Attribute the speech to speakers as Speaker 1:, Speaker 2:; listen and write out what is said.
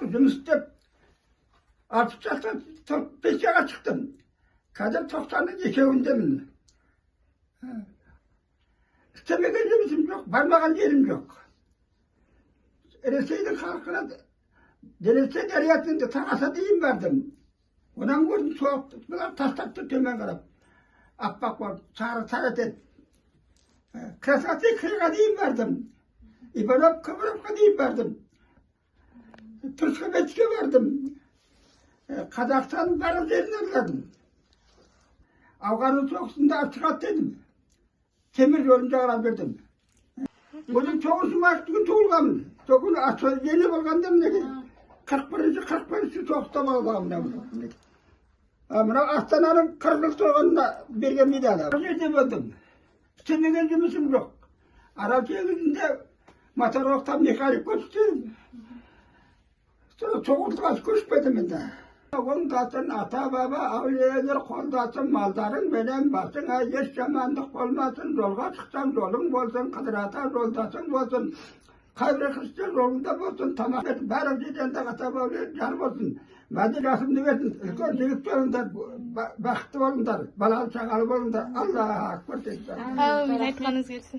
Speaker 1: Жұмыс істеп, 60 жастан 45 жасқа шықтым. Қазір 90-ның екеуіндемін. İstemеген жұмысым жоқ, бармаған жерім жоқ. Ресейдің халқына Ресей дариясында тағаса дейін бардым. Онан көрдім соғып, бұлар тастап тұр төмен қарап. Аппақ болып, сары етеді. Красоты қиға дейін бардым. Иванов Ковровқа дейін бардым. Трусковецке бардым. Қазақстанның барлық жерін арладым. Ауғанның соғысында шығат дедім. Темір жолын жағалап бердім. Өзім 9 март күн туылғанмын. Сол күні жеңе болғанда мінеке 41-45 соғыста болғанмын. Мынау Астананың 40 жыл тұрғанына берген медалі. Бұл жерде болдым. Істемеген жұмысым жоқ. Арал теңізінде моторлықта механик көрсетемін. Соғылтыға көшпедім енді. Оңдасын ата-баба, әулиелер қолдасын, малдарың менен басыңа еш жамандық болмасын, жолға шықсаң жолың болсын, қыдырата жолдасың болсын, қайбір қысты жолында болсын, тамақ ет, бәрі жетенді ата-баулер жар болсын. Мәді жасымды берсін, үлкен жігіт болыңдар, бақытты болыңдар, балалы шағалы болыңдар. Аллах акбар.
Speaker 2: Әумин, айтқаныңыз келсін.